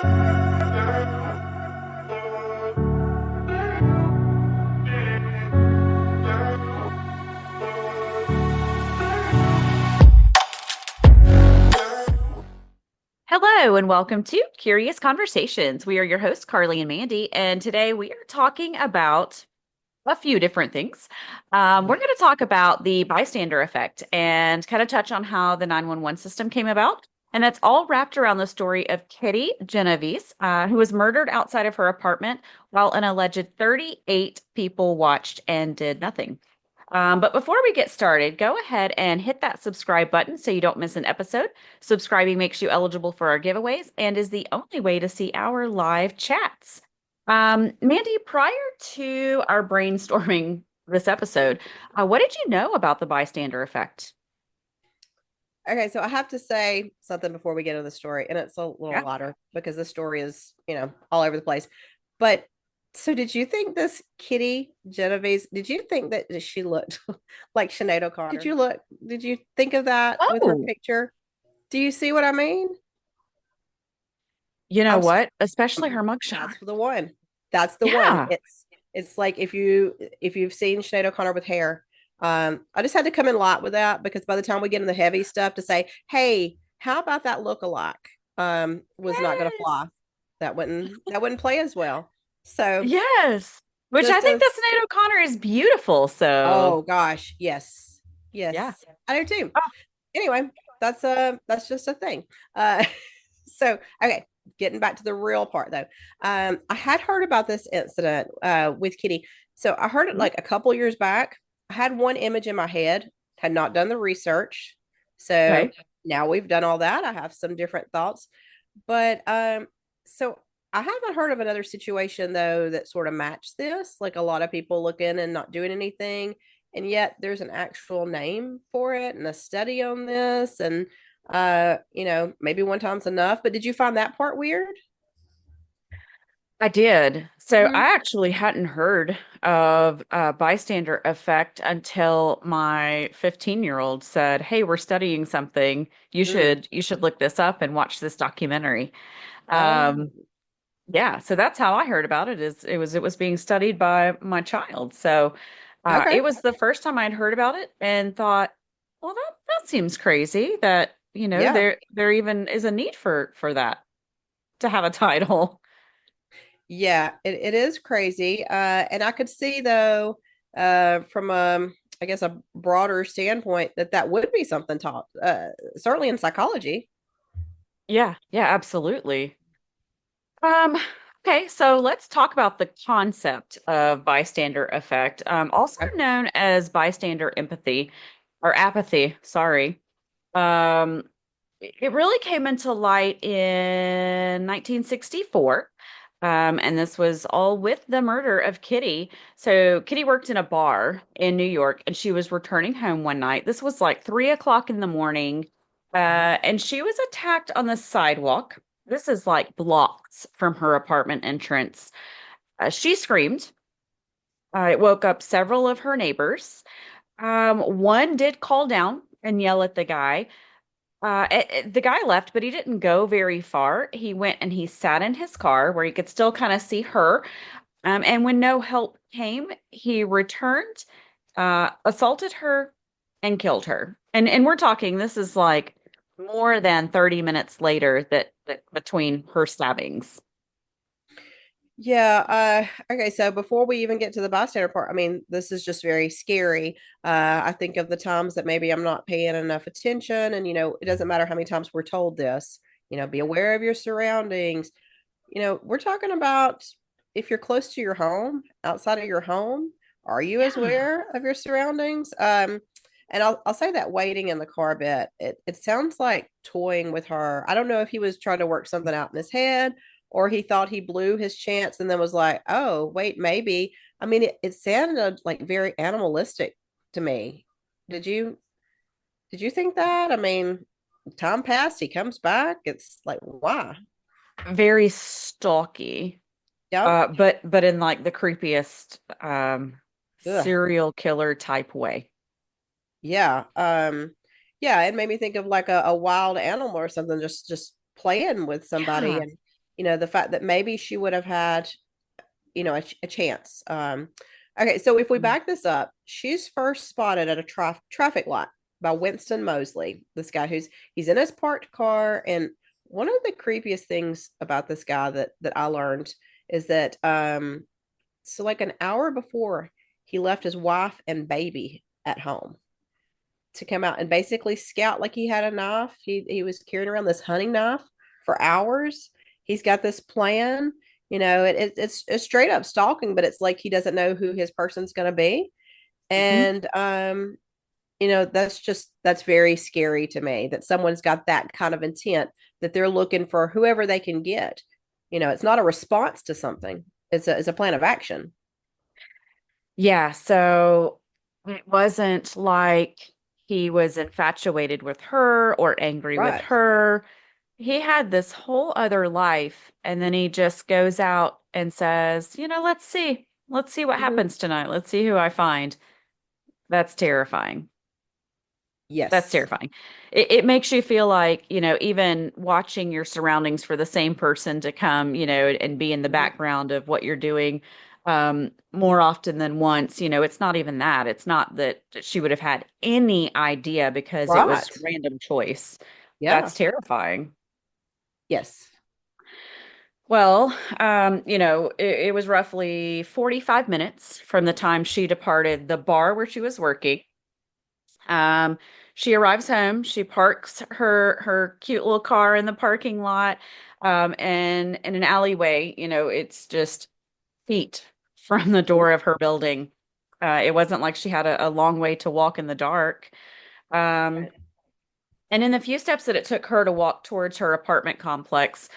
Hello and welcome to Curious Conversations. We are your hosts, Carly and Mandy, and today we are talking about a few different things. We're going to talk about the bystander effect and kind of touch on how the 911 system came about. And that's all wrapped around the story of Kitty Genovese, who was murdered outside of her apartment while an alleged 38 people watched and did nothing. But before we get started, go ahead and hit that subscribe button so you don't miss an episode. Subscribing makes you eligible for our giveaways and is the only way to see our live chats. Mandy, prior to our brainstorming this episode, what did you know about the bystander effect? Okay, so I have to say something before we get into the story, and it's a little Yeah. lighter because the story is, all over the place. But so did you think this Kitty Genovese, did you think that she looked like Sinead O'Connor? Did you think of that with her Oh, picture? Do you see what I mean? you know I'm what? Especially her mugshot. That's the one. That's the one. Yeah. It's like if you've seen Sinead O'Connor with hair. I just had to come in light with that because by the time we get in the heavy stuff to say, hey, how about that look-alike? Was not gonna Yes. fly. That wouldn't play as well. So Yes. Which I just think that as Sinead O'Connor is beautiful. So, oh gosh, yes. yeah. Yes. I do too. Oh, Anyway, that's just a thing. Uh so okay, getting back to the real part though. I had heard about this incident with Kitty. So I heard it mhm. like a couple years back. I had one image in my head, had not done the research. So Okay. now we've done all that. I have some different thoughts. But so I haven't heard of another situation though that sort of matched this. Like a lot of people looking and not doing anything, and yet there's an actual name for it and a study on this. And maybe one time's enough. But did you find that part weird? I did. So Mm-hmm. I actually hadn't heard of bystander effect until my 15-year-old said, "Hey, we're studying something. You should look this up and watch this documentary." Oh, Um, yeah, so that's how I heard about it. It was being studied by my child. So okay. it was the first time I'd heard about it and thought, well, that seems crazy that, Yeah. there even is a need for that to have a title. Yeah, it is crazy. And I could see though, from I guess a broader standpoint that would be something taught, certainly in psychology. Yeah, yeah, absolutely. Um, okay, so let's talk about the concept of bystander effect, also Okay. known as bystander empathy or apathy, sorry. Um, it really came into light in 1964. And this was all with the murder of Kitty. So Kitty worked in a bar in New York and she was returning home one night. This was like 3 o'clock in the morning. And she was attacked on the sidewalk. This is like blocks from her apartment entrance. She screamed. It woke up several of her neighbors. One did call down and yell at the guy. The guy left, but he didn't go very far. He went and he sat in his car where he could still kind of see her. And when no help came, he returned, assaulted her, and killed her. And we're talking, this is like more than 30 minutes later that between her stabbings. Yeah. Okay. So before we even get to the bystander part, I mean, this is just very scary. I think of the times that maybe I'm not paying enough attention, and it doesn't matter how many times we're told this. Be aware of your surroundings. We're talking about if you're close to your home, outside of your home, are you as Yeah. aware of your surroundings? And I'll say that waiting in the car bit, it sounds like toying with her. I don't know if he was trying to work something out in his head or he thought he blew his chance and then was like, oh, wait, maybe. I mean, it sounded like very animalistic to me. Did you did you think that? I mean, time passed, he comes back. It's like, why? Very stalky. Yep. But in like the creepiest Ugh. serial killer type way. Yeah. Yeah, it made me think of like a wild animal or something just playing with somebody. Yeah. And the fact that maybe she would have had, a chance. Okay, so if we Mhm. back this up, she's first spotted at a traffic light by Winston Mosley, this guy he's in his parked car. And one of the creepiest things about this guy that I learned is that so like an hour before, he left his wife and baby at home to come out and basically scout like he had a knife. He was carrying around this hunting knife for hours. He's got this plan. It's straight up stalking, but it's like he doesn't know who his person's going to be. Mhm. And that's very scary to me that someone's got that kind of intent, that they're looking for whoever they can get. It's not a response to something. It's a plan of action. Yeah, so it wasn't like he was infatuated with her or angry with Right. her. He had this whole other life, and then he just goes out and says, let's see. Let's see what Hmm. happens tonight. Let's see who I find. That's terrifying. That's Yes. terrifying. It makes you feel like, even watching your surroundings for the same person to come, and be in the Hmm. background of what you're doing, more often than once, it's not even that. It's not that she would have had any idea because it was Right. random choice. Yeah. That's terrifying. Yes. Well, it was roughly 45 minutes from the time she departed the bar where she was working. Um, she arrives home. She parks her cute little car in the parking lot, and in an alleyway. It's just feet from the door of her building. It wasn't like she had a long way to walk in the dark. Um, Right. and in the few steps that it took her to walk towards her apartment complex,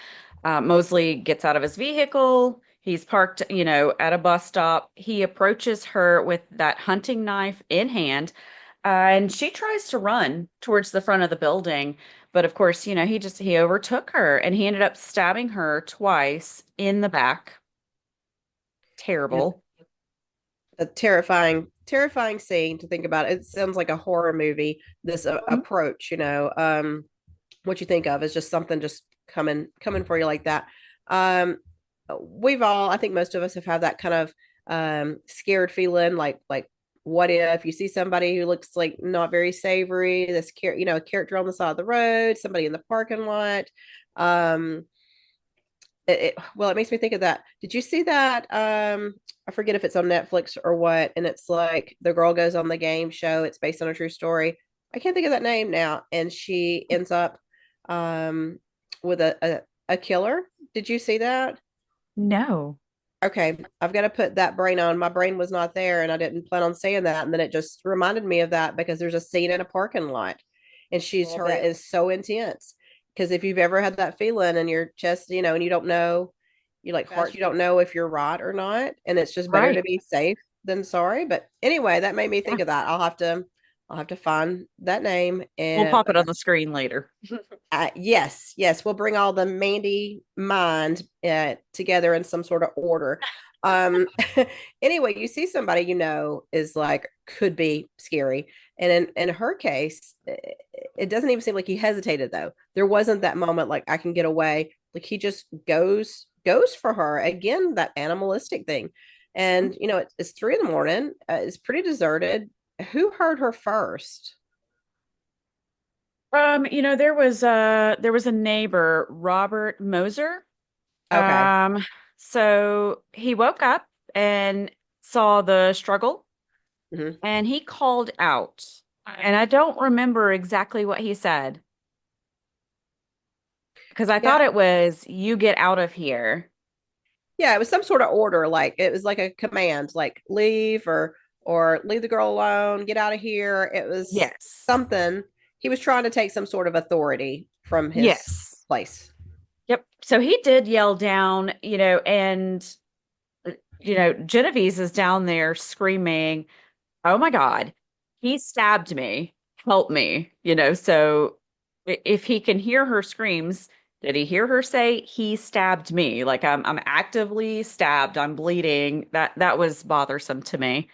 Mosley gets out of his vehicle. He's parked, at a bus stop. He approaches her with that hunting knife in hand, and she tries to run towards the front of the building. But of course, he overtook her and he ended up stabbing her twice in the back. You know, Terrible. a terrifying scene to think about. It sounds like a horror movie. This Mhm. approach, what you think of is just something just coming for you like that. Um, we've all, I think most of us have had that kind of scared feeling, like what if you see somebody who looks like not very savory, a character on the side of the road, somebody in the parking lot. Um, it makes me think of that. Did you see that? I forget if it's on Netflix or what, and it's like the girl goes on the game show. It's based on a true story. I can't think of that name now, and she ends up um with a killer. Did you see that? No. Okay, I've got to put that brain on. My brain was not there, and I didn't plan on saying that. And then it just reminded me of that because there's a scene in a parking lot, and her that is so intense. Because if you've ever had that feeling in your chest, and you don't know, you like heart, you don't know if you're right or not, and it's just better to Right. be safe than sorry. But anyway, that made me Yeah. think of that. I'll have to find that name We'll and pop it on the screen later. yes, yes, we'll bring all the Mandy mind together in some sort of order. Um, anyway, you see somebody is like could be scary, and in her case, it doesn't even seem like he hesitated though. There wasn't that moment like I can get away. Like he just goes for her again. That animalistic thing, and it's 3 in the morning. It's pretty deserted. Who heard her first? There was a neighbor, Robert Moser. Okay. Um, so he woke up and saw the struggle Hmm. and he called out. And I don't remember exactly what he said because I Yeah. thought it was, you get out of here. Yeah, it was some sort of order, like it was like a command, like leave or leave the girl alone, get out of here. It was Yes. something. He was trying to take some sort of authority from his Yes. place. Yep. So he did yell down, and Genovese is down there screaming, "Oh my God, he stabbed me. Help me." So if he can hear her screams, did he hear her say he stabbed me? Like I'm actively stabbed, I'm bleeding. That was bothersome to me.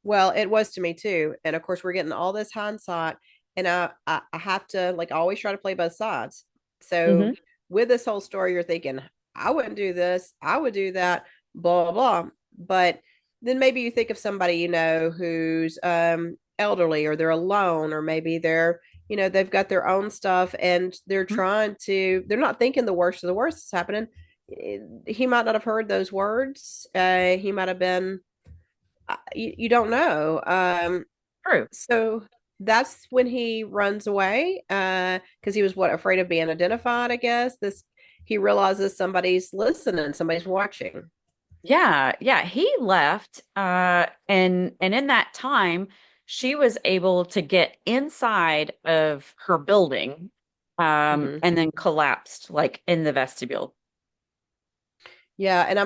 Well, it was to me too. And of course, we're getting all this hindsight, and I have to like always try to play both sides. So Hmm. with this whole story, you're thinking, I wouldn't do this, I would do that, blah, blah, blah. But then maybe you think of somebody, who's elderly, or they're alone, or maybe they've got their own stuff, and they're not thinking the worst of the worst is happening. He might not have heard those words. He might have been, you don't know. True. So that's when he runs away, because he was afraid of being identified, I guess. He realizes somebody's listening, somebody's watching. Yeah, yeah, he left and in that time she was able to get inside of her building Hmm. and then collapsed like in the vestibule. Yeah, and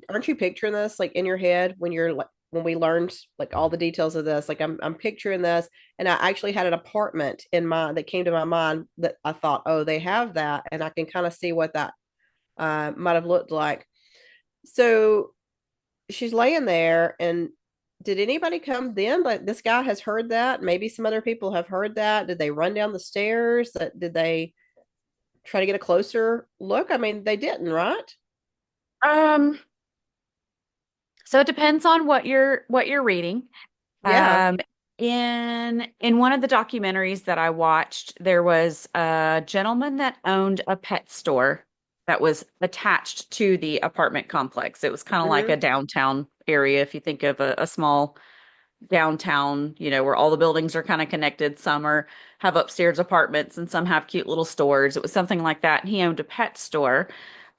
aren't you picturing this like in your head when you're like when we learned like all the details of this? Like I'm picturing this, and I actually had an apartment in mind that came to my mind that I thought, oh, they have that, and I can kind of see what that might have looked like. So she's laying there, and did anybody come then? Like this guy has heard that. Maybe some other people have heard that. Did they run down the stairs? Did they try to get a closer look? I mean, they didn't, right? Um so it depends on what you're reading. Yeah. Um, in one of the documentaries that I watched, there was a gentleman that owned a pet store that was attached to the apartment complex. It was kind of like a Hmm. downtown area, if you think of a small downtown, where all the buildings are kind of connected. Some have upstairs apartments and some have cute little stores. It was something like that. And he owned a pet store.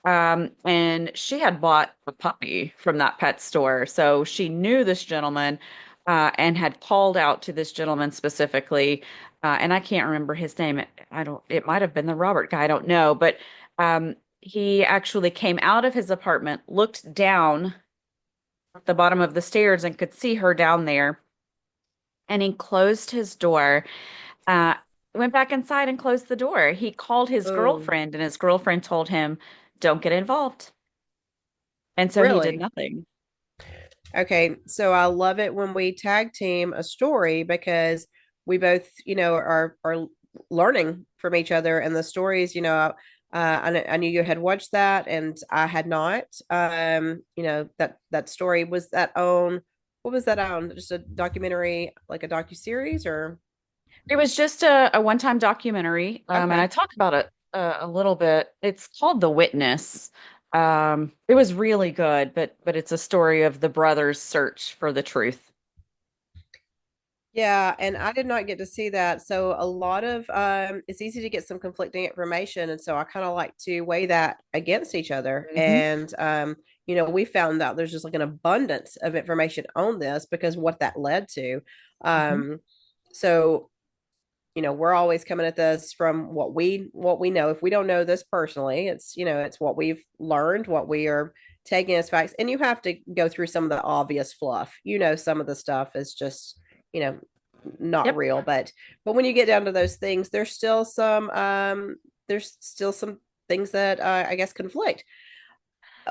And she had bought a puppy from that pet store. So she knew this gentleman and had called out to this gentleman specifically. And I can't remember his name. It might have been the Robert guy. I don't know. But he actually came out of his apartment, looked down at the bottom of the stairs and could see her down there. And he closed his door, uh, went back inside and closed the door. He called his Oh, girlfriend, and his girlfriend told him, "Don't get involved." And so he did really? nothing. Okay, so I love it when we tag team a story because we both, are learning from each other, and the stories, I knew you had watched that, and I had not. That story was that on. What was that on? Just a documentary, like a docu series, or It was just a one-time documentary, and I okay. talk about it a little bit. It's called The Witness. It was really good, but it's a story of the brothers' search for the truth. Yeah, and I did not get to see that. So a lot of it's easy to get some conflicting information, and so I kind of like to weigh that against each other. Hmm. And we found out there's just like an abundance of information on this because what that led to. Hmm. Um, so we're always coming at this from what we know. If we don't know this personally, it's what we've learned, what we are taking as facts. And you have to go through some of the obvious fluff. Some of the stuff is just, you know, not Yep. real. But when you get down to those things, there's still some things that I guess conflict.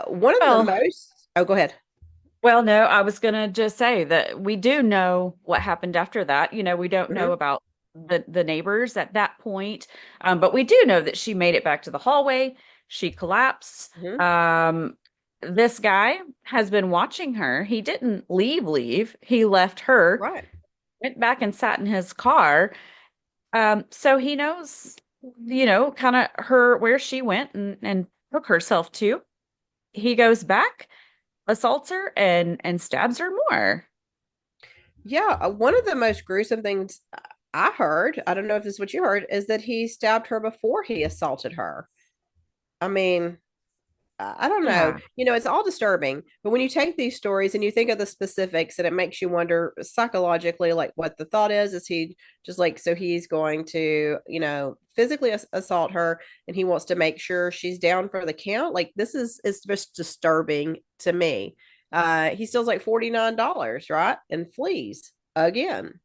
One of the Well, most go ahead. well, no, I was gonna just say that we do know what happened after that. We don't know Hmm. about the neighbors at that point, but we do know that she made it back to the hallway. She collapsed. Hmm. This guy has been watching her. He didn't leave. He left her, Right. went back and sat in his car. So he knows, kind of her where she went and took herself to. He goes back, assaults her, and stabs her more. Yeah, one of the most gruesome things I heard, I don't know if this is what you heard, is that he stabbed her before he assaulted her. I mean, I don't know. Yeah. It's all disturbing, but when you take these stories and you think of the specifics, and it makes you wonder psychologically, like what the thought is. Is he just like, so he's going to, physically assault her, and he wants to make sure she's down for the count? Like this is just disturbing to me. He steals like $49, right? And flees again.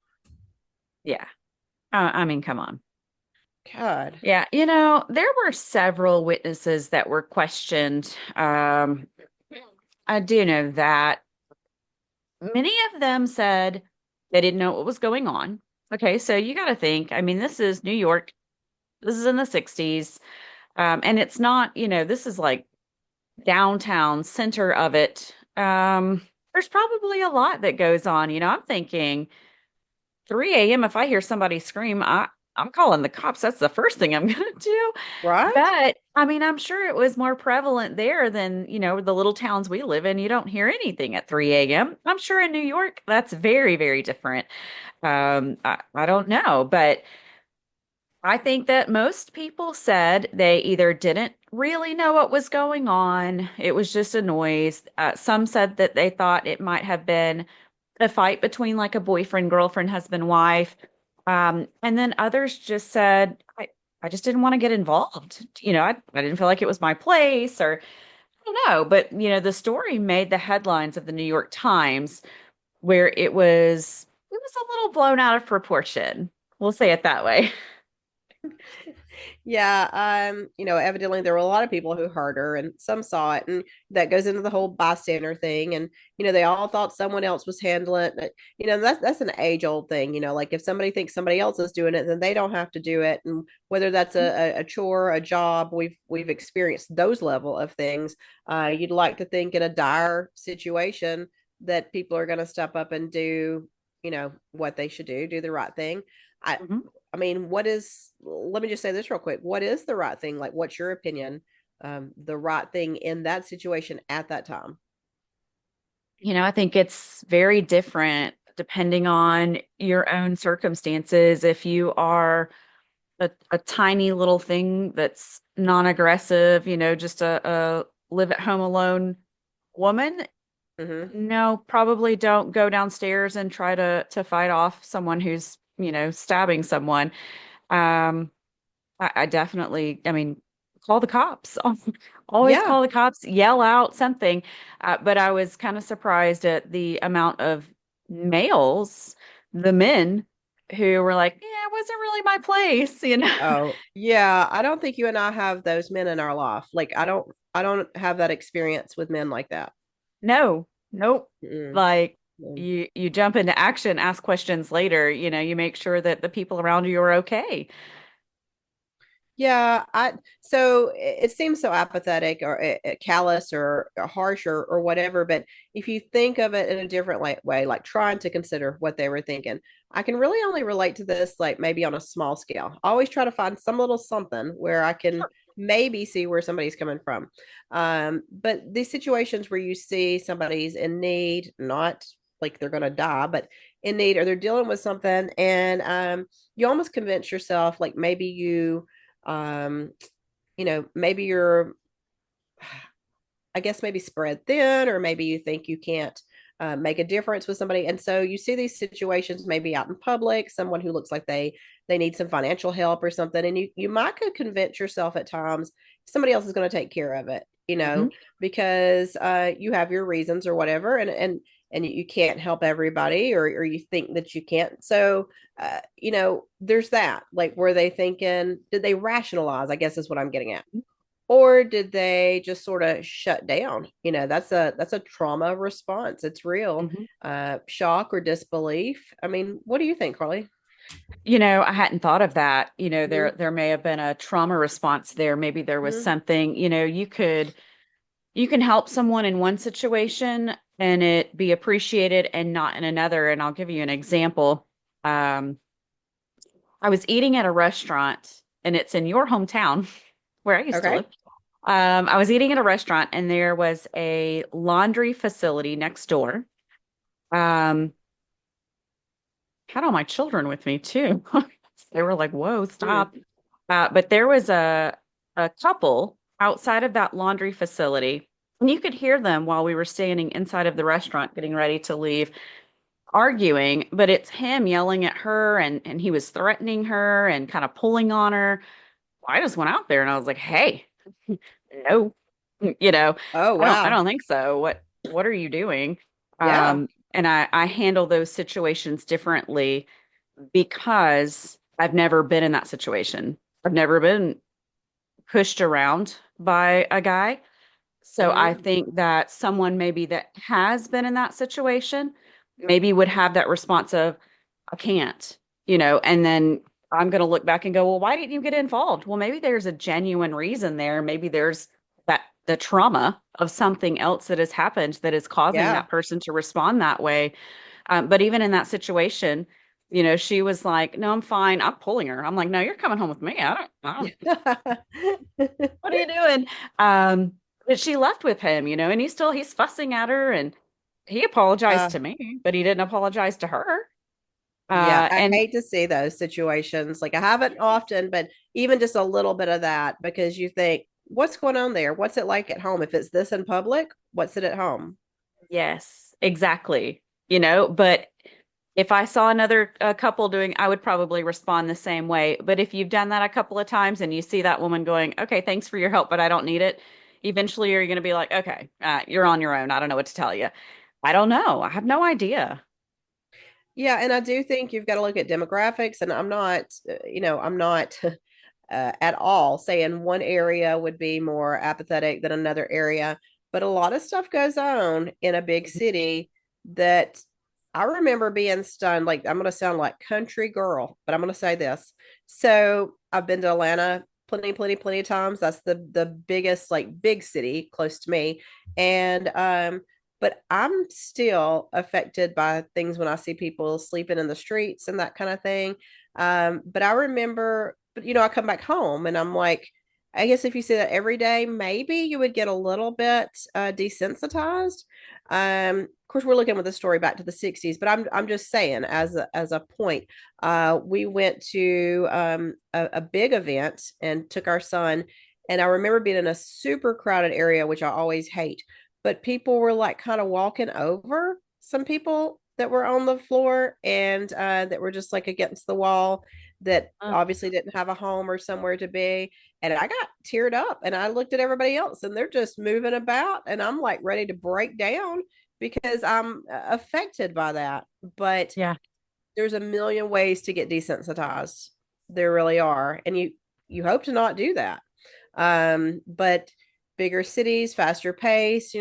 Yeah. I mean, come on. God. Yeah, there were several witnesses that were questioned. I do know that many of them said they didn't know what was going on. Okay, so you got to think, I mean, this is New York. This is in the 60s. And it's not, this is like downtown center of it. There's probably a lot that goes on. I'm thinking 3 a.m. if I hear somebody scream, I'm calling the cops. That's the first thing I'm gonna do. Right? But I mean, I'm sure it was more prevalent there than, the little towns we live in. You don't hear anything at 3 a.m. I'm sure in New York that's very, very different. I don't know, but I think that most people said they either didn't really know what was going on, it was just a noise. Some said that they thought it might have been a fight between like a boyfriend, girlfriend, husband, wife. And then others just said, I just didn't want to get involved. I didn't feel like it was my place, or I don't know. But, the story made the headlines of the New York Times where it was a little blown out of proportion. We'll say it that way. Yeah, evidently there were a lot of people who heard her and some saw it, and that goes into the whole bystander thing. And they all thought someone else was handling it. But, that's an age-old thing. Like if somebody thinks somebody else is doing it, then they don't have to do it. And whether that's a chore, a job, we've experienced those level of things. You'd like to think in a dire situation that people are going to step up and do, what they should do the right thing. I Mhm. I mean, let me just say this real quick. What is the right thing? Like, what's your opinion? The right thing in that situation at that time? I think it's very different depending on your own circumstances. If you are a tiny little thing that's non-aggressive, just a live at home alone woman, Mm-hmm. no, probably don't go downstairs and try to fight off someone who's, stabbing someone. Um, I definitely, I mean, call the cops. Always Yeah. call the cops, yell out something. But I was kind of surprised at the amount of males, the men, who were like, yeah, it wasn't really my place. Oh, yeah. I don't think you and I have those men in our life. Like, I don't have that experience with men like that. No, nope. Mm-mm. Like Mm. you jump into action, ask questions later, you make sure that the people around you are okay. Yeah, so it seems so apathetic or callous or harsh or whatever, but if you think of it in a different way, like trying to consider what they were thinking, I can really only relate to this like maybe on a small scale. I always try to find some little something where I can Sure. maybe see where somebody's coming from. But these situations where you see somebody's in need, not like they're going to die, but in need or they're dealing with something, and you almost convince yourself like maybe um, maybe you're, I guess, maybe spread thin, or maybe you think you can't make a difference with somebody. And so you see these situations maybe out in public, someone who looks like they need some financial help or something, and you might could convince yourself at times somebody else is going to take care of it, Hmm. because you have your reasons or whatever, and you can't help everybody, or you think that you can't. So there's that. Like, were they thinking? Did they rationalize? I guess is what I'm getting at, or did they just sort of shut down? That's a trauma response. It's real. Hmm. Shock or disbelief. I mean, what do you think, Carly? I hadn't thought of that. There Mm-hmm. there may have been a trauma response there. Maybe there was Mm-hmm. something, you can help someone in one situation and it be appreciated and not in another. And I'll give you an example. Um, I was eating at a restaurant and it's in your hometown where I used to Okay. live. I was eating at a restaurant and there was a laundry facility next door. Um, had all my children with me too. They were like, "Whoa, Mm. stop." But there was a couple outside of that laundry facility, and you could hear them while we were standing inside of the restaurant getting ready to leave, arguing, but it's him yelling at her and he was threatening her and kind of pulling on her. I just went out there and I was like, "Hey, no, you know, Oh, I wow. don't think so. What are you doing?" Yeah. And I handle those situations differently because I've never been in that situation. I've never been pushed around by a guy. So I Mm-hmm. think that someone maybe that has been in that situation maybe would have that response of, I can't, and then I'm going to look back and go, well, why didn't you get involved? Well, maybe there's a genuine reason there. Maybe there's that the trauma of something else that has happened that is causing Yeah. that person to respond that way. But even in that situation, she was like, no, I'm fine. I'm pulling her. I'm like, no, you're coming home with me. I don't, what are you doing? But she left with him, and he's fussing at her and he apologized uh, to me, but he didn't apologize to her. yeah, I And hate to see those situations. Like I haven't often, but even just a little bit of that because you think, what's going on there? What's it like at home? If it's this in public, what's it at home? yes, exactly. But if I saw another couple doing, I would probably respond the same way. But if you've done that a couple of times and you see that woman going, okay, thanks for your help, but I don't need it, eventually you're going to be like, okay, you're on your own. I don't know what to tell you. I don't know. I have no idea. Yeah, and I do think you've got to look at demographics, and I'm not at all saying one area would be more apathetic than another area, but a lot of stuff goes on in a big city that I remember being stunned. Like, I'm going to sound like country girl, but I'm going to say this. So I've been to Atlanta plenty of times. That's the biggest, like, big city close to me. And but I'm still affected by things when I see people sleeping in the streets and that kind of thing. But I remember, but I come back home and I'm like, I guess if you see that every day, maybe you would get a little bit desensitized. Of course, we're looking with the story back to the '60s, but I'm just saying as a point. We went to a big event and took our son, and I remember being in a super crowded area, which I always hate. But people were like kind of walking over some people that were on the floor and that were just like against the wall that Uh, obviously didn't have a home or somewhere to be. And I got teared up and I looked at everybody else and they're just moving about. And I'm like ready to break down because I'm affected by that. But yeah. there's a million ways to get desensitized. There really are. And you hope to not do that. But bigger cities, faster pace,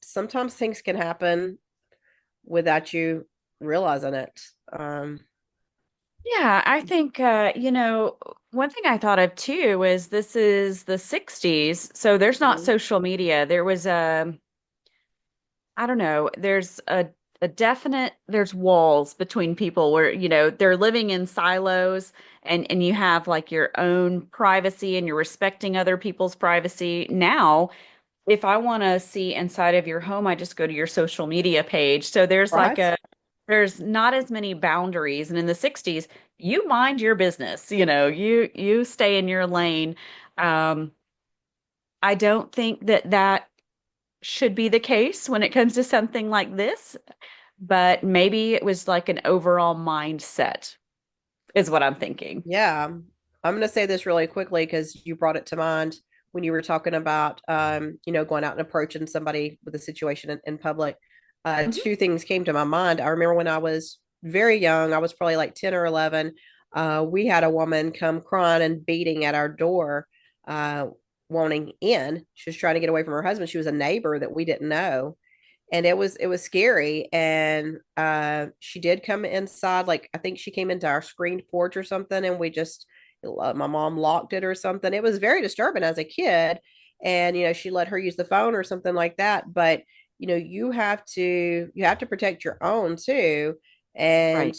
sometimes things can happen without you realizing it. Yeah, I think, one thing I thought of too is this is the 60s, so there's not Mhm. social media. There was I don't know, there's a definite there's walls between people where, they're living in silos and you have like your own privacy and you're respecting other people's privacy. Now, if I want to see inside of your home, I just go to your social media page. So Right? there's not as many boundaries. And in the 60s, you mind your business, you stay in your lane. Um, I don't think that should be the case when it comes to something like this, but maybe it was like an overall mindset, is what I'm thinking. Yeah. I'm going to say this really quickly because you brought it to mind when you were talking about, going out and approaching somebody with a situation in public. Mhm. Two things came to my mind. I remember when I was very young, I was probably like 10 or 11. We had a woman come crying and beating at our door, uh, wanting in. She was trying to get away from her husband. She was a neighbor that we didn't know, and it was scary. And she did come inside, like I think she came into our screened porch or something, and we just my mom locked it or something. It was very disturbing as a kid. And she let her use the phone or something like that. But you have to protect your own too. And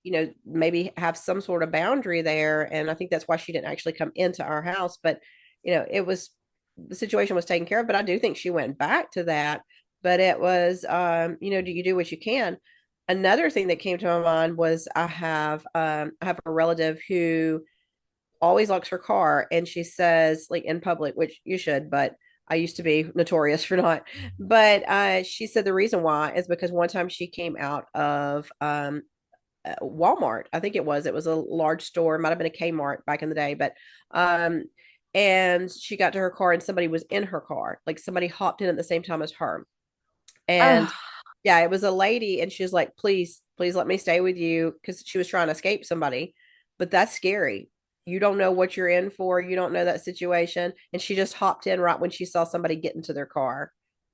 Right. maybe have some sort of boundary there. And I think that's why she didn't actually come into our house. But it was the situation was taken care of. But I do think she went back to that. But it was, do you do what you can? Another thing that came to my mind was I have a relative who always locks her car, and she says, like, in public, which you should, but I used to be notorious for not. But she said the reason why is because one time she came out of Walmart. I think it was a large store, it might have been a Kmart back in the day, but um and she got to her car and somebody was in her car, like somebody hopped in at the same time as her. And Oh, yeah, it was a lady, and she was like, please let me stay with you, because she was trying to escape somebody. But that's scary. You don't know what you're in for. You don't know that situation. And she just hopped in right when she saw somebody get into their car,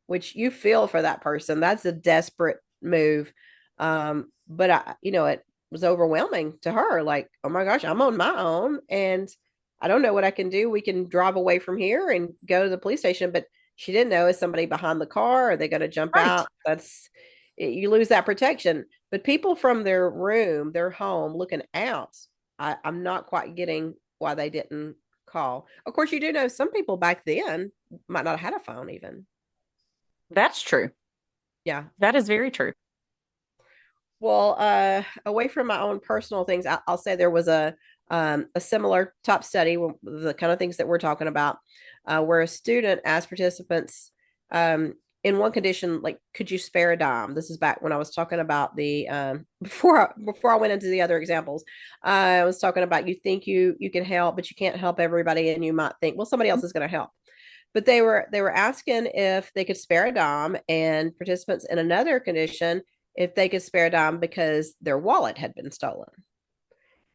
which you feel for that person. That's a desperate move. But was overwhelming to her. Like, oh my gosh, I'm on my own and I don't know what I can do. We can drive away from here and go to the police station. But she didn't know, is somebody behind the car? Are they going to jump Right. out? You lose that protection. But people from their room, their home, looking out, I'm not quite getting why they didn't call. Of course, you do know some people back then might not have had a phone even. That's true. Yeah. That is very true. Well, away from my own personal things, I'll say there was a similar top study, the kind of things that we're talking about, where a student asked participants, in one condition, like, could you spare a dime? This is back when I was talking about the before I went into the other examples. I was talking about, you think you can help, but you can't help everybody, and you might think, well, somebody else is going to help. But they were asking if they could spare a dime, and participants in another condition if they could spare a dime because their wallet had been stolen.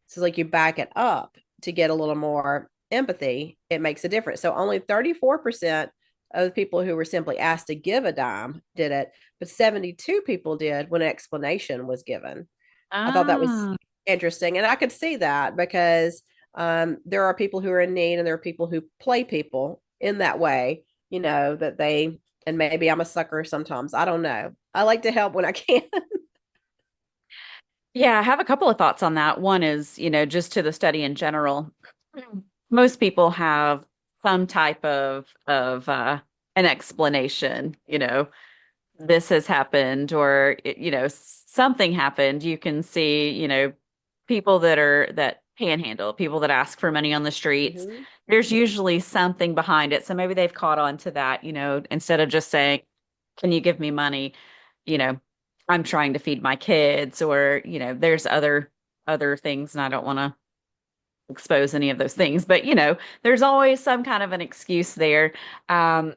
So like, you back it up to get a little more empathy, it makes a difference. So only 34% of the people who were simply asked to give a dime did it, but 72 people did when an explanation was given. I thought that was Ah, interesting. And I could see that because there are people who are in need, and there are people who play people in that way, that they, and maybe I'm a sucker sometimes. I don't know. I like to help when I can. yeah, I have a couple of thoughts on that. One is, just to the study in general, most people have some type of an explanation, this has happened or something happened. You can see, people that panhandle, people that ask for money on the streets. Mhm. There's usually something behind it. So maybe they've caught on to that, instead of just saying, "Can you give me money?" You know, I'm trying to feed my kids or, there's other things and I don't want to expose any of those things, but there's always some kind of an excuse there. Um,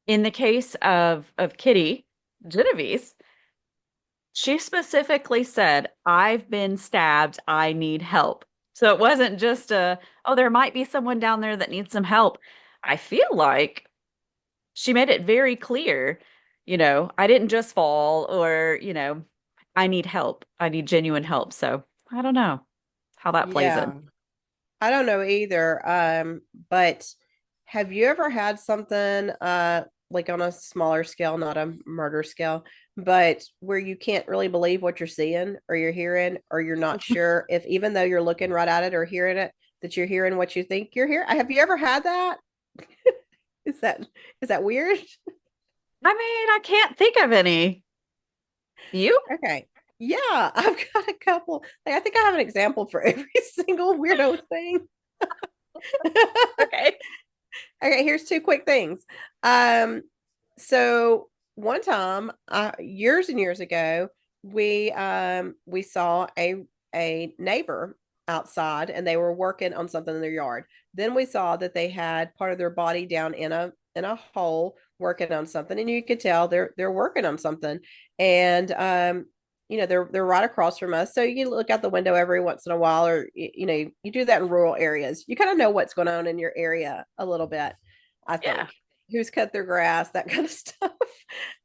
in the case of Kitty Genovese, she specifically said, "I've been stabbed. I need help." So it wasn't just oh, there might be someone down there that needs some help. I feel like she made it very clear, I didn't just fall or, I need help. I need genuine help. So I don't know how that plays in. Yeah. I don't know either. But have you ever had something like on a smaller scale, not a murder scale, but where you can't really believe what you're seeing or you're hearing, or you're not sure if, even though you're looking right at it or hearing it, that you're hearing what you think you're hearing? Have you ever had that? Is that is that weird? I mean, I can't think of any. You? Okay. Yeah, I've got a couple. Like, I think I have an example for every single weirdo thing. Okay. Okay, here's two quick things. Um, so one time, years and years ago, we saw a neighbor outside, and they were working on something in their yard. Then we saw that they had part of their body down in a hole working on something, and you could tell they're working on something. And they're right across from us, so you look out the window every once in a while, or you do that in rural areas. You kind of know what's going on in your area a little bit, I Yeah. think. Who's cut their grass, that kind of stuff.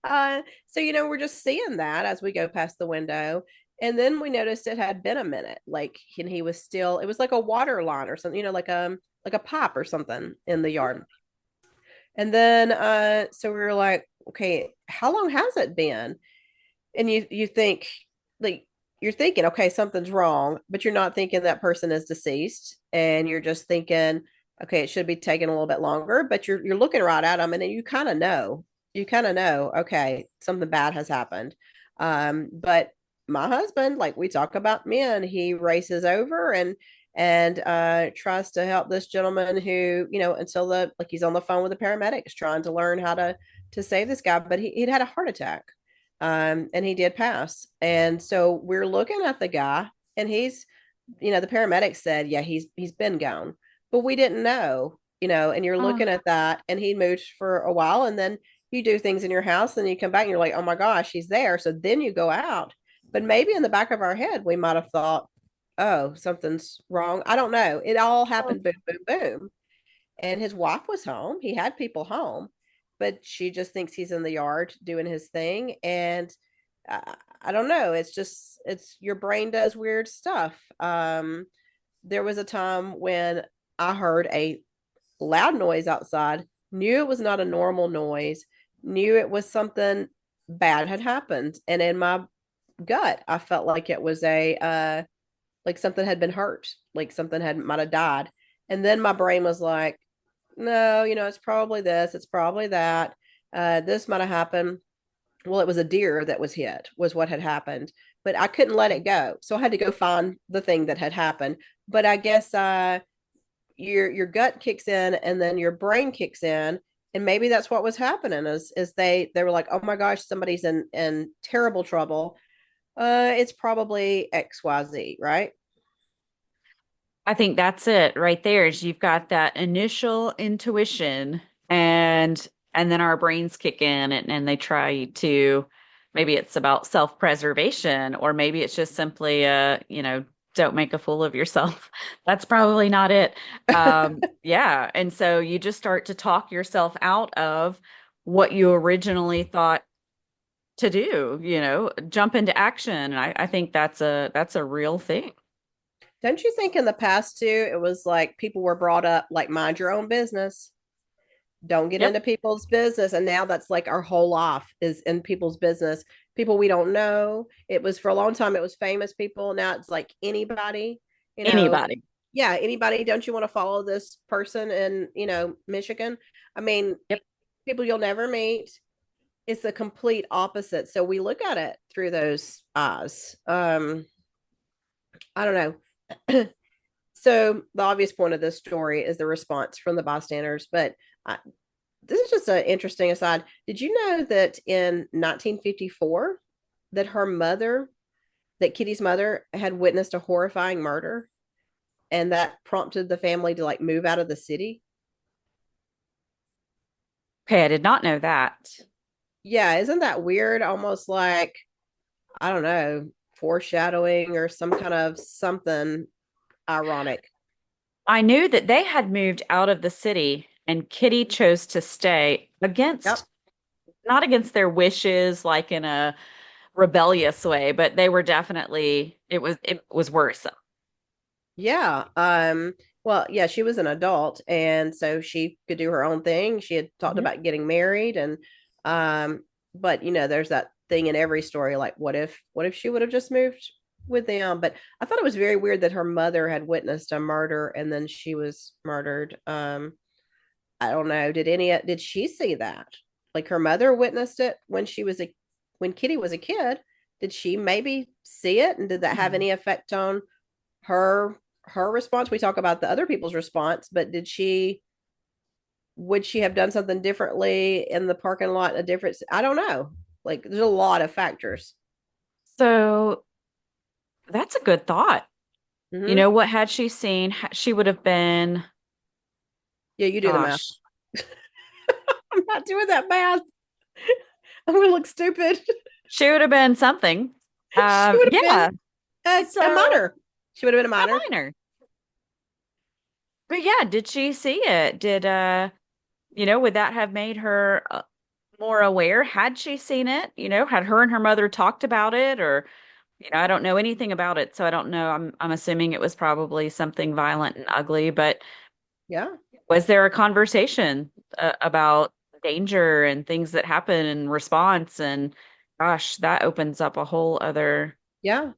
So we're just seeing that as we go past the window. And then we noticed it had been a minute, like, and he was still, it was like a water line or something, like a pipe or something in the yard. And then so we were like, okay, how long has it been? And you think, like, you're thinking, okay, something's wrong, but you're not thinking that person is deceased, and you're just thinking, okay, it should be taking a little bit longer. But you're looking right at them, and then you kind of know, okay, something bad has happened. But my husband, like, we talk about men, he races over and tries to help this gentleman who, until the like, he's on the phone with the paramedics trying to learn how to save this guy, but he'd had a heart attack, and he did pass. And so we're looking at the guy, and the paramedics said, yeah, he's been gone, but we didn't know, and you're Oh, looking at that, and he moved for a while, and then you do things in your house, and you come back, and you're like, oh my gosh, he's there. So then you go out, but maybe in the back of our head, we might have thought, oh, something's wrong. I don't know. It all oh, happened boom, boom, boom. And his wife was home. He had people home, but she just thinks he's in the yard doing his thing. And I don't know. It's just it's your brain does weird stuff. There was a time when I heard a loud noise outside, knew it was not a normal noise, knew it was something bad had happened, and in my gut, I felt like it was a like something had been hurt, like something had might have died. And then my brain was like, no, it's probably this, it's probably that. This might have happened. Well, it was a deer that was hit, was what had happened, but I couldn't let it go. So I had to go find the thing that had happened. But I guess your gut kicks in and then your brain kicks in. And maybe that's what was happening is they were like, oh my gosh, somebody's in terrible trouble. It's probably XYZ, right? I think that's it right there is you've got that initial intuition and then our brains kick in and they try to maybe it's about self-preservation or maybe it's just simply don't make a fool of yourself. That's probably not it. Yeah, and so you just start to talk yourself out of what you originally thought to do, jump into action. And I think that's a real thing. Don't you think in the past too, it was like people were brought up like mind your own business, don't get Yep. into people's business, and now that's like our whole life is in people's business. People we don't know. It was for a long time. It was famous people. Now it's like anybody. You know, Anybody. yeah, anybody. Don't you want to follow this person in Michigan? I mean, Yep. people you'll never meet. It's the complete opposite. So we look at it through those eyes. I don't know. So the obvious point of this story is the response from the bystanders, but I, this is just an interesting aside. Did you know that in 1954 that Kitty's mother had witnessed a horrifying murder and that prompted the family to like move out of the city? Okay, I did not know that. Yeah, isn't that weird? Almost like, I don't know, foreshadowing or some kind of something ironic. I knew that they had moved out of the city and Kitty chose to stay Yep. not against their wishes, like in a rebellious way, but they were definitely, it was worrisome. Yeah. Well, yeah, she was an adult and so she could do her own thing. She had talked Mhm. about getting married and but there's that thing in every story like what if she would have just moved with them? But I thought it was very weird that her mother had witnessed a murder and then she was murdered. I don't know. Did she see that? Like her mother witnessed it when Kitty was a kid. Did she maybe see it and did that have any effect on her her response? We talk about the other people's response, but would she have done something differently in the parking lot? A difference? I don't know. Like there's a lot of factors. So that's a good thought. Hmm. What had she seen? She would have been, Yeah, you do the math. gosh, I'm not doing that math. I'm gonna look stupid. she would have been something. She would have been Yeah. a So minor. She would have been a a minor. minor. But yeah, did she see it? Would that have made her more aware? Had she seen it? Had her and her mother talked about it or, I don't know anything about it, so I don't know. I'm assuming it was probably something violent and ugly, but Yeah. was there a conversation about danger and things that happen in response? And gosh, that opens up a whole other, Yeah.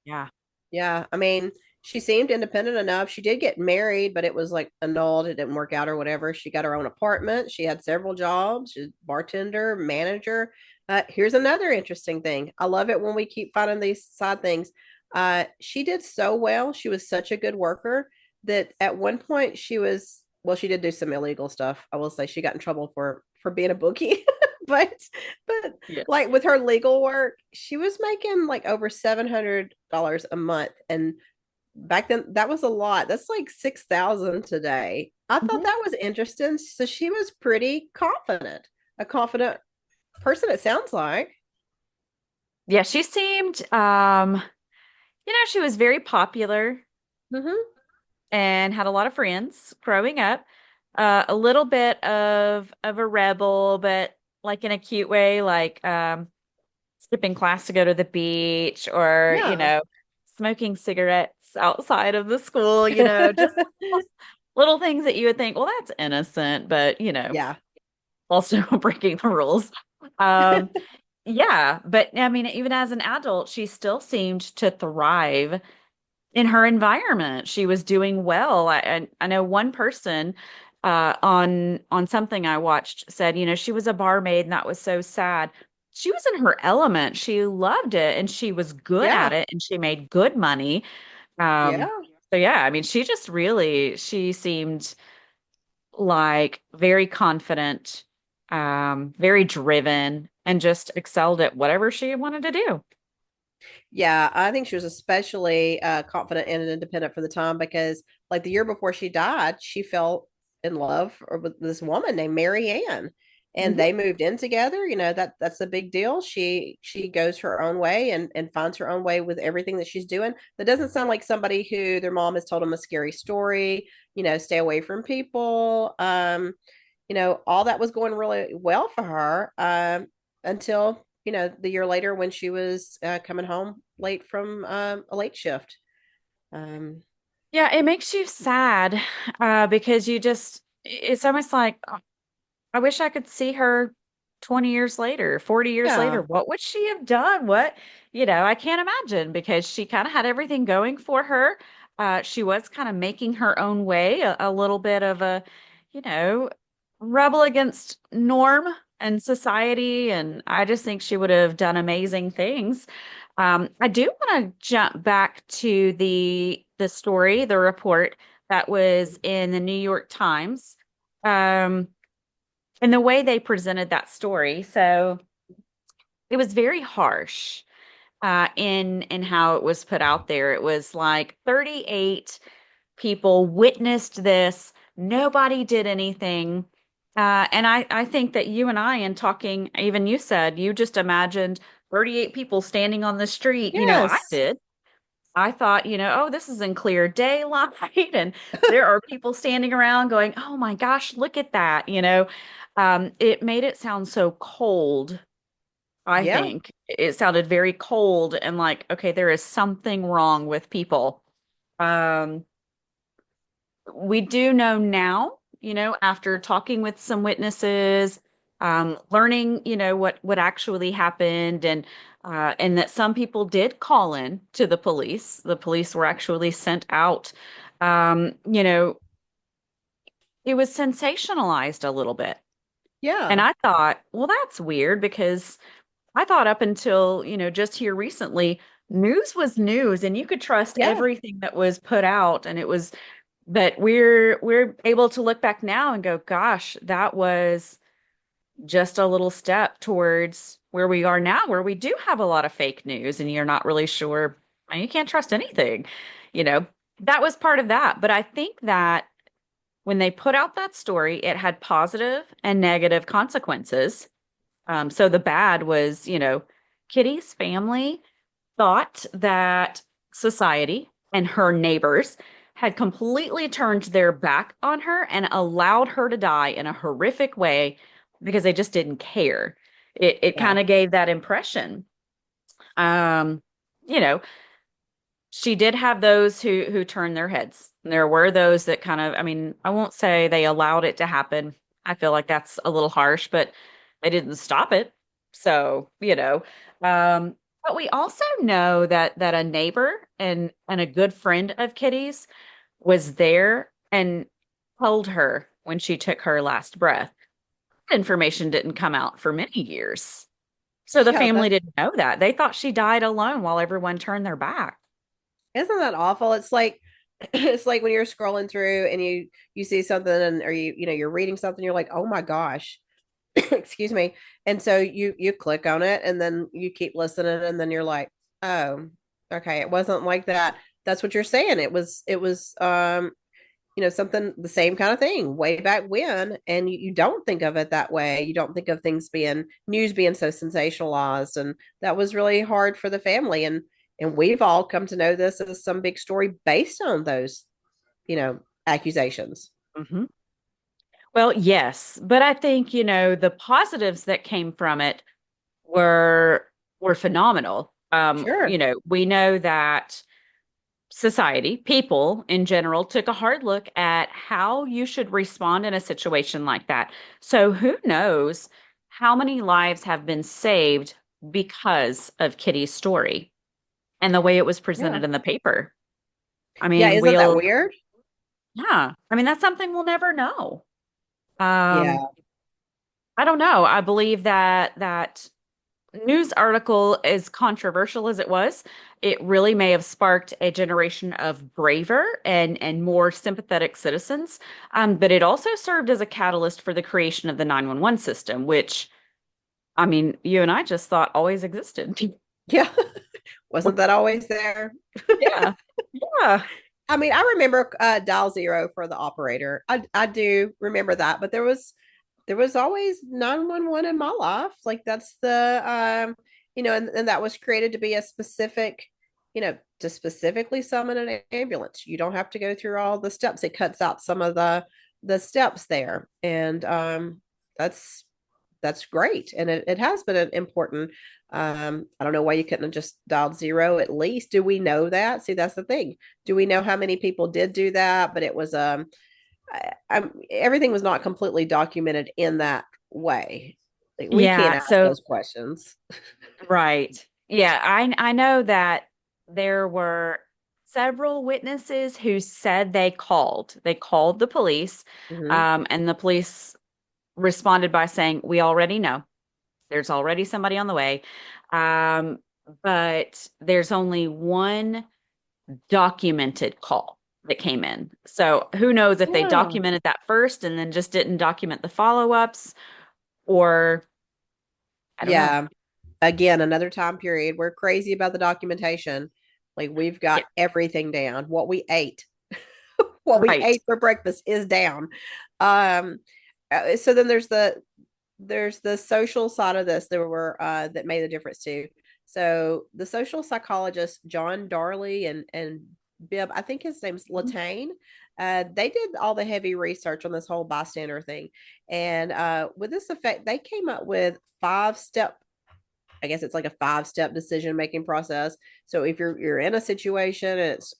yeah. Yeah, I mean, she seemed independent enough. She did get married, but it was like annulled. It didn't work out or whatever. She got her own apartment. She had several jobs. She's bartender, manager. Here's another interesting thing. I love it when we keep finding these side things. She did so well. She was such a good worker that at one point well, she did do some illegal stuff. I will say she got in trouble for being a bookie, but but Yes. like with her legal work, she was making like over $700 a month. And back then that was a lot. That's like 6,000 today. I thought Mhm. that was interesting. So she was pretty confident, a confident person, it sounds like. Yeah, she seemed, she was very popular Mm-hmm. and had a lot of friends growing up. A little bit of a rebel, but like in a cute way, like skipping class to go to the beach or, Yeah. smoking cigarettes outside of the school, just little things that you would think, well, that's innocent, but, Yeah. also breaking the rules. Um, yeah, but I mean, even as an adult, she still seemed to thrive in her environment. She was doing well. I know one person on something I watched said, she was a barmaid and that was so sad. She was in her element. She loved it and she was good at Yeah. it and she made good money. Yeah. Um, so yeah, I mean, she seemed like very confident, very driven, and just excelled at whatever she wanted to do. Yeah, I think she was especially confident and independent for the time because, like the year before she died, she fell in love with this woman named Mary Ann, and Mhm. they moved in together. That's a big deal. She goes her own way and finds her own way with everything that she's doing. That doesn't sound like somebody who their mom has told them a scary story. Stay away from people. All that was going really well for her until the year later when she was coming home late from a late shift. um Yeah, it makes you sad because it's almost like I wish I could see her 20 years later, 40 years later. yeah, What would she have done? I can't imagine because she kind of had everything going for her. She was kind of making her own way, a little bit of you know, rebel against norm and society. And I just think she would have done amazing things. I do want to jump back to the story, the report that was in the New York Times. Um, and the way they presented that story. So it was very harsh in how it was put out there. It was like 38 people witnessed this. Nobody did anything. And I think that you and I, in talking, even you said you just imagined 38 people standing on the street. I yes, did. I thought, oh, this is in clear daylight, and there are people standing around going, oh my gosh, look at that. It made it sound so cold. I yeah, think it sounded very cold and like, okay, there is something wrong with people. Um, we do know now, after talking with some witnesses, learning, what actually happened, and that some people did call in to the police. The police were actually sent out. Um, you know, it was sensationalized a little bit. And yeah, I thought, well, that's weird because I thought up until, just here recently, news was news and you could trust yeah, everything that was put out. And it was, but we're able to look back now and go, gosh, that was just a little step towards where we are now, where we do have a lot of fake news and you're not really sure, and you can't trust anything. You know, that was part of that. But I think that when they put out that story, it had positive and negative consequences. So the bad was, Kitty's family thought that society and her neighbors had completely turned their back on her and allowed her to die in a horrific way because they just didn't care. It yeah, kind of gave that impression. Um, you know, she did have those who turned their heads. There were those that kind of, I mean, I won't say they allowed it to happen. I feel like that's a little harsh, but they didn't stop it. So, um, but we also know that a neighbor and a good friend of Kitty's was there and held her when she took her last breath. That information didn't come out for many years. So the yeah. family That didn't know that. They thought she died alone while everyone turned their back. isn't that awful. It's like it's like when you're scrolling through and you see something, and or you're reading something, you're like, oh my gosh. Excuse me. And so you click on it and then you keep listening and then you're like, oh, okay, it wasn't like that. That's what you're saying. It was something, the same kind of thing way back when, and you don't think of it that way. You don't think of things being news being so sensationalized, and that was really hard for the family. And we've all come to know this as some big story based on those accusations. Mhm. Well, yes, but I think, the positives that came from it were were phenomenal. Sure. We know that society, people in general, took a hard look at how you should respond in a situation like that. So who knows how many lives have been saved because of Kitty's story and the way it was Yeah. presented in the paper. I Yeah, mean, isn't that weird? yeah, I mean, that's something we'll never know. Um, Yeah. I don't know. I believe that news article, as controversial as it was, it really may have sparked a generation of braver and more sympathetic citizens. But it also served as a catalyst for the creation of the 911 system, which, I mean, you and I just thought always existed. Yeah. Wasn't that always there? Yeah. Yeah. I mean, I remember dial zero for the operator. I do remember that, but there was always 911 in my life. Like that's the and that was created to be a specific, to specifically summon an ambulance. You don't have to go through all the steps. It cuts out some of the steps there. And that's that's great. And it has been an important. I don't know why you couldn't have just dialed zero at least. Do we know that? See, that's the thing. Do we know how many people did do that? But it was everything was not completely documented in that way. Like, we can't Yeah. ask So, those questions. right. Yeah, I know that there were several witnesses who said they called. They called the police, Hmm. and the police responded by saying, "We already know. There's already somebody on the way." Um, but there's only one documented call that came in. So who knows if they Yeah. documented that first and then just didn't document the follow-ups, or I don't know. Yeah. Again, another time period. We're crazy about the documentation. Like we've Yeah, got everything down. What we right. ate for breakfast is down. Um, so then there's the social side of this that made the difference too. So the social psychologist John Darley and Bibb, I think his name's Latane. They did all the heavy research on this whole bystander thing, and with this effect, they came up with 5 step. I guess it's like a 5 step decision making process. So if you're in a situation, it's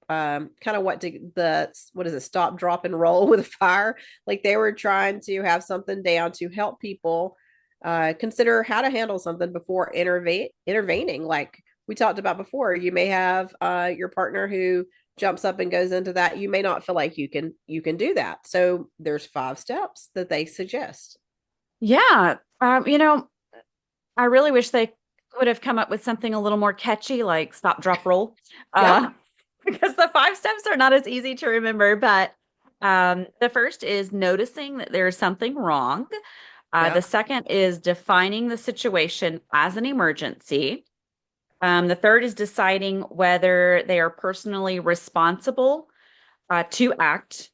kind of what is it, stop, drop, and roll with a fire. Like they were trying to have something down to help people consider how to handle something before intervening. Like we talked about before, you may have your partner who jumps up and goes into that. You may not feel like you can do that. So there's 5 steps that they suggest. Yeah. I really wish they would have come up with something a little more catchy, like stop, drop, roll. Yeah. Uh, because the 5 steps are not as easy to remember. But the first is noticing that there's something wrong. The Yeah. second is defining the situation as an emergency. The third is deciding whether they are personally responsible to act.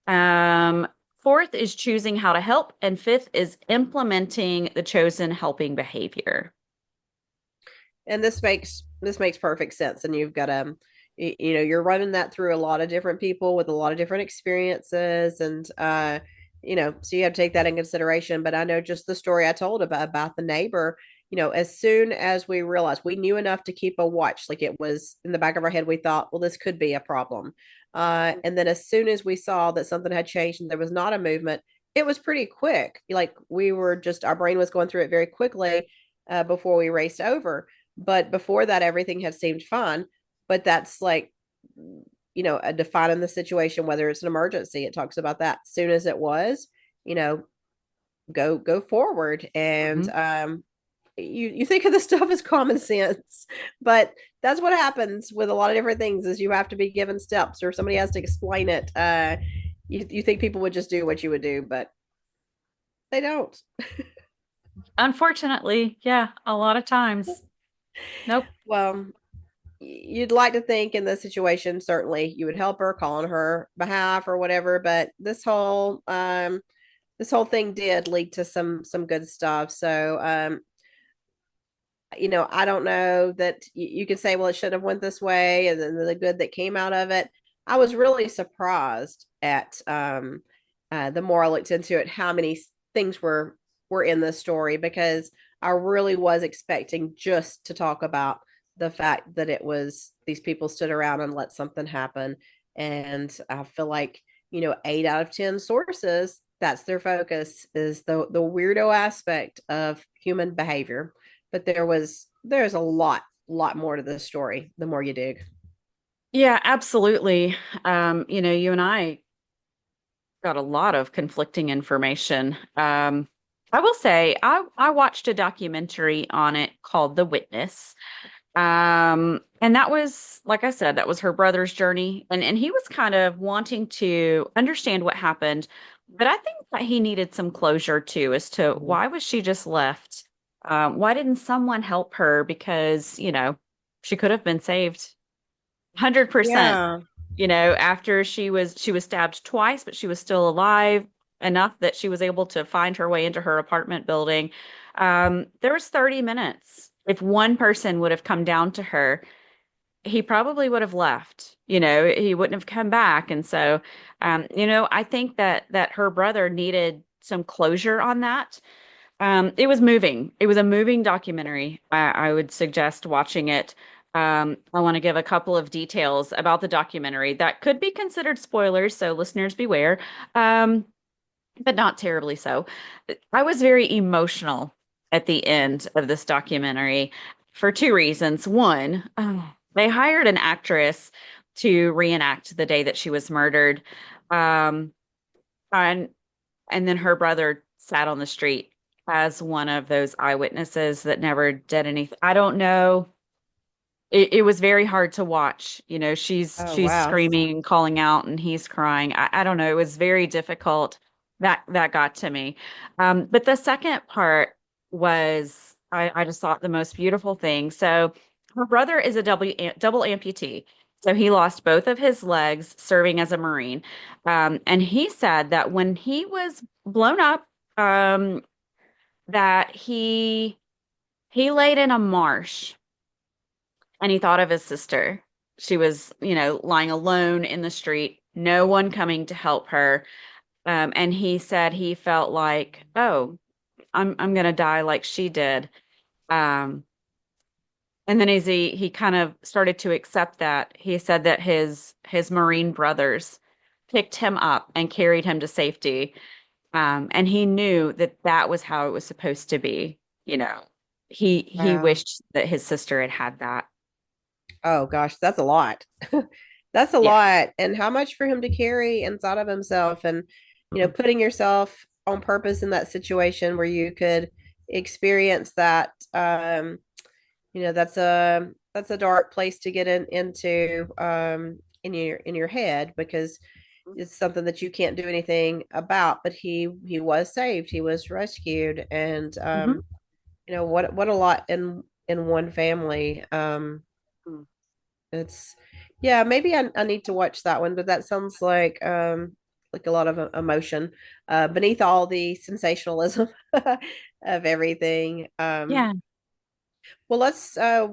Um, Fourth is choosing how to help. And fifth is implementing the chosen helping behavior. And this makes perfect sense. And you've got you're running that through a lot of different people with a lot of different experiences, and so you have to take that in consideration. But I know just the story I told about the neighbor. As soon as we realized, we knew enough to keep a watch, like it was in the back of our head, we thought, well, this could be a problem. And then as soon as we saw that something had changed and there was not a movement, it was pretty quick. Like our brain was going through it very quickly before we raced over. But before that, everything had seemed fine. But that's like, a defining the situation, whether it's an emergency. It talks about that. As soon as it was, you know, go forward. And Mhm. you think of the stuff as common sense, but that's what happens with a lot of different things is you have to be given steps or somebody has to explain it. You think people would just do what you would do, but they don't. Unfortunately, yeah, a lot of times. Nope. Well, you'd like to think in this situation, certainly you would help her, call on her behalf or whatever. But this whole thing did lead to some good stuff. So I don't know that you could say, well, it shouldn't have went this way, and then the good that came out of it. I was really surprised at the more I looked into it, how many things were in this story because I really was expecting just to talk about the fact that it was these people stood around and let something happen. And I feel like, 8 out of 10 sources, that's their focus, is the weirdo aspect of human behavior. But there's a lot more to this story the more you dig. Yeah, absolutely. You and I got a lot of conflicting information. I will say I watched a documentary on it called The Witness. And that was, like I said, that was her brother's journey. And he was kind of wanting to understand what happened. But I think that he needed some closure too, as to Mhm. why was she just left? Why didn't someone help her? Because, she could have been saved 100%. Yeah. After she was stabbed twice, but she was still alive enough that she was able to find her way into her apartment building. There was 30 minutes. If one person would have come down to her, he probably would have left. He wouldn't have come back. And so, I think that her brother needed some closure on that. It was moving. It was a moving documentary. I would suggest watching it. I want to give a couple of details about the documentary that could be considered spoilers, so listeners beware, but not terribly so. I was very emotional at the end of this documentary for two reasons. One, they hired an actress to reenact the day that she was murdered. Um, and and then her brother sat on the street as one of those eyewitnesses that never did anything. I don't know. It was very hard to watch. She's Oh, she's wow. screaming and calling out and he's crying. I don't know. It was very difficult. That got to me. But the second part was I just thought the most beautiful thing. So her brother is a double amputee. So he lost both of his legs serving as a Marine. And he said that when he was blown up, that he laid in a marsh and he thought of his sister. She was, lying alone in the street, no one coming to help her. And he said he felt like, oh, I'm gonna die like she did. Um, and then as he kind of started to accept that, he said that his Marine brothers picked him up and carried him to safety. And he knew that that was how it was supposed to be. You know, he Wow. wished that his sister had had that. Oh gosh, that's a lot. That's a Yeah. lot. And how much for him to carry inside of himself, and putting yourself on purpose in that situation where you could experience that. That's a dark place to get into, in your head, because it's something that you can't do anything about. But he was saved, he was rescued, and Mhm. what a lot in one family. It's Yeah, maybe I need to watch that one, but that sounds like a lot of emotion beneath all the sensationalism of everything. Yeah. Well,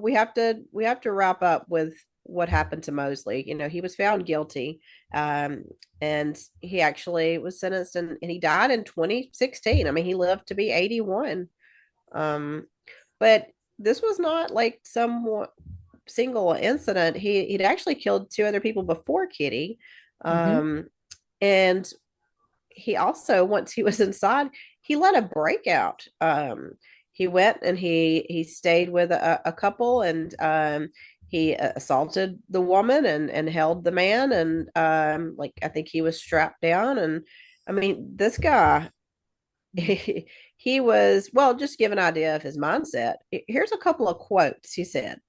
we have to wrap up with what happened to Mosley. He was found guilty, um, and he actually was sentenced, and he died in 2016. I mean, he lived to be 81. Um, but this was not like some single incident. He'd actually killed two other people before Kitty, Hmm. um, and he also, once he was inside, he let a breakout. He went and he stayed with a couple, and he assaulted the woman and held the man, and like, I think he was strapped down. And I mean, this guy, he was, well, just give an idea of his mindset. Here's a couple of quotes he said.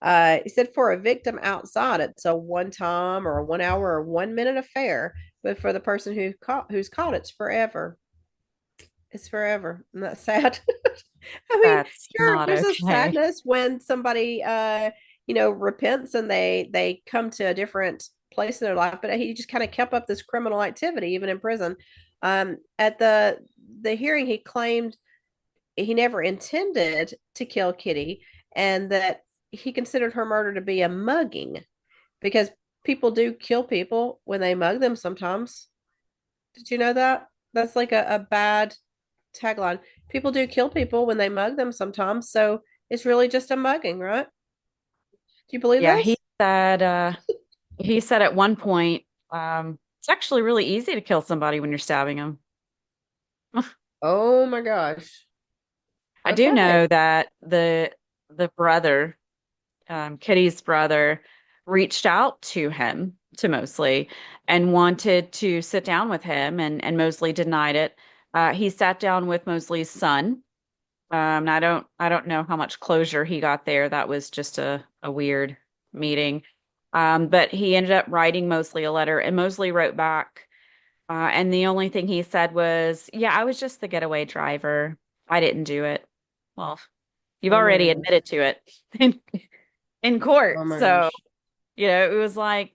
He said, for a victim outside, it's a one time or a 1 hour or 1 minute affair. But for the person who's caught, it's forever. It's forever. Isn't that sad? I mean, That's sure, not there's a okay. sadness when somebody, repents, and they come to a different place in their life. But he just kind of kept up this criminal activity even in prison. At the hearing, he claimed he never intended to kill Kitty, and that he considered her murder to be a mugging, because people do kill people when they mug them sometimes. Did you know that? That's like a bad tagline. People do kill people when they mug them sometimes. So it's really just a mugging, right? Do you believe Yeah, this? he said at one point, it's actually really easy to kill somebody when you're stabbing them. Oh my gosh. I do Okay. know that the brother, Kitty's brother, reached out to him, to Mosley, and wanted to sit down with him, and Mosley denied it. He sat down with Mosley's son. And I don't know how much closure he got there. That was just a weird meeting. But he ended up writing Mosley a letter, and Mosley wrote back. And the only thing he said was, "Yeah, I was just the getaway driver. I didn't do it." Well, you've Oh my already gosh. admitted to it in, in court. Oh my So, gosh. it was like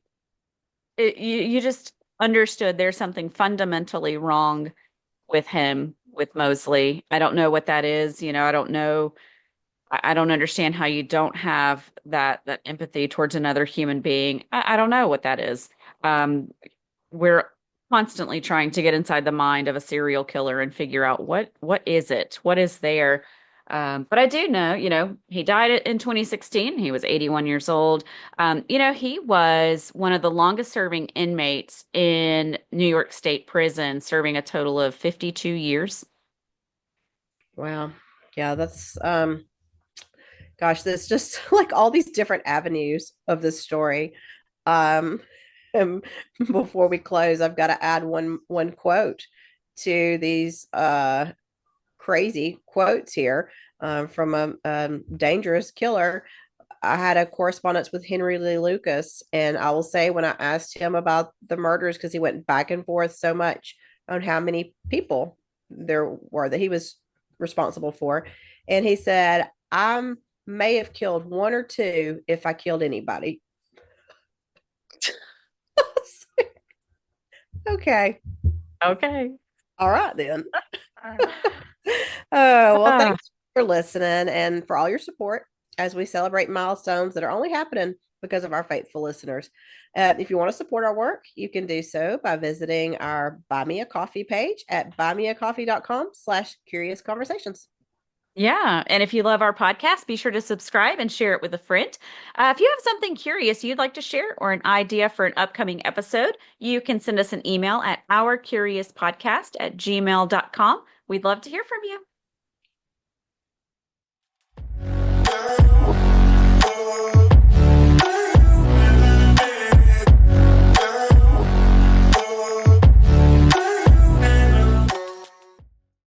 you just understood there's something fundamentally wrong with him, with Mosley. I don't know what that is. I don't know. I don't understand how you don't have that empathy towards another human being. I don't know what that is. Um, we're constantly trying to get inside the mind of a serial killer and figure out what is it? What is there? But I do know, he died in 2016. He was 81 years old. He was one of the longest serving inmates in New York State prison, serving a total of 52 years. Wow. Yeah, that's gosh, there's just like all these different avenues of this story. Um and before we close, I've got to add one quote to these crazy quotes here from a dangerous killer. I had a correspondence with Henry Lee Lucas, and I will say when I asked him about the murders, because he went back and forth so much on how many people there were that he was responsible for, and he said, "I may have killed one or two if I killed anybody." Okay, Okay. all right then. Well, Ah, thanks for listening and for all your support as we celebrate milestones that are only happening because of our faithful listeners. If you want to support our work, you can do so by visiting our Buy Me a Coffee page at buymeacoffee.com/curious conversations. yeah. And if you love our podcast, be sure to subscribe and share it with a friend. If you have something curious you'd like to share or an idea for an upcoming episode, you can send us an email at ourcuriouspodcast@gmail.com. We'd love to hear from you.